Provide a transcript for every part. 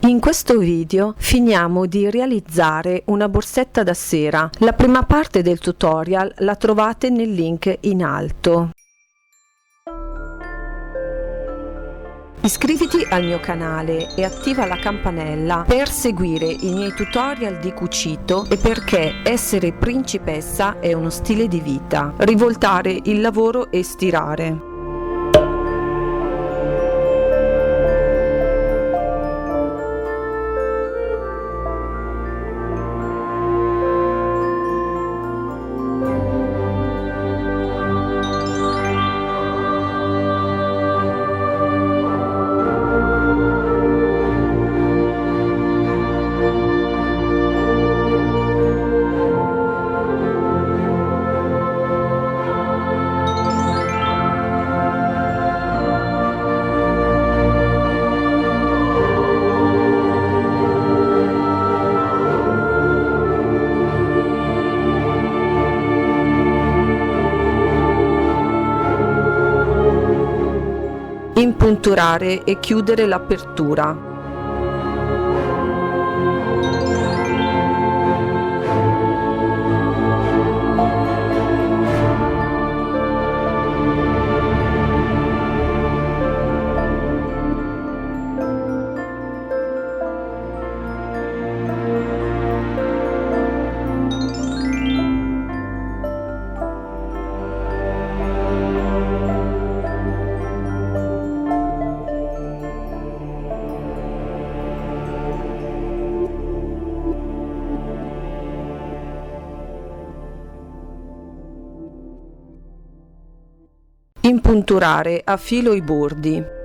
In questo video finiamo di realizzare una borsetta da sera. La prima parte del tutorial la trovate nel link in alto. Iscriviti al mio canale e attiva la campanella per seguire i miei tutorial di cucito e perché essere principessa è uno stile di vita. Rivoltare il lavoro e stirare. Impunturare e chiudere l'apertura. Impunturare a filo i bordi.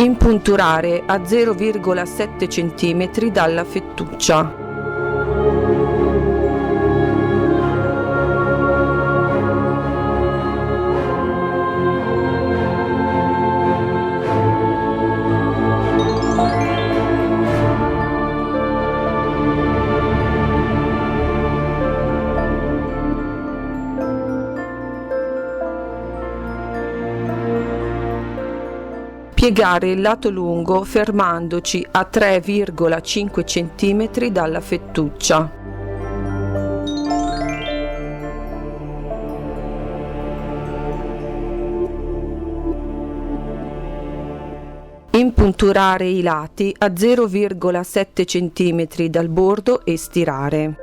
Impunturare a 0,7 cm dalla fettuccia. Piegare il lato lungo fermandoci a 3,5 cm dalla fettuccia. Impunturare i lati a 0,7 cm dal bordo e stirare.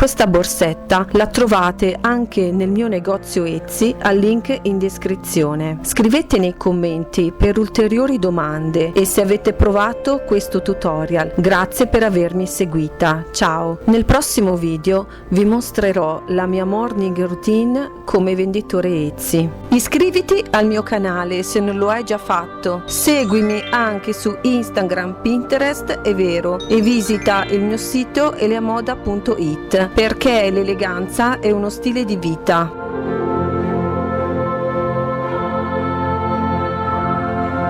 Questa borsetta la trovate anche nel mio negozio Etsy al link in descrizione. Scrivete nei commenti per ulteriori domande e se avete provato questo tutorial. Grazie per avermi seguita. Ciao! Nel prossimo video vi mostrerò la mia morning routine come venditore Etsy. Iscriviti al mio canale se non lo hai già fatto. Seguimi anche su Instagram, Pinterest e Vero e visita il mio sito eleamoda.it. Perché l'eleganza è uno stile di vita.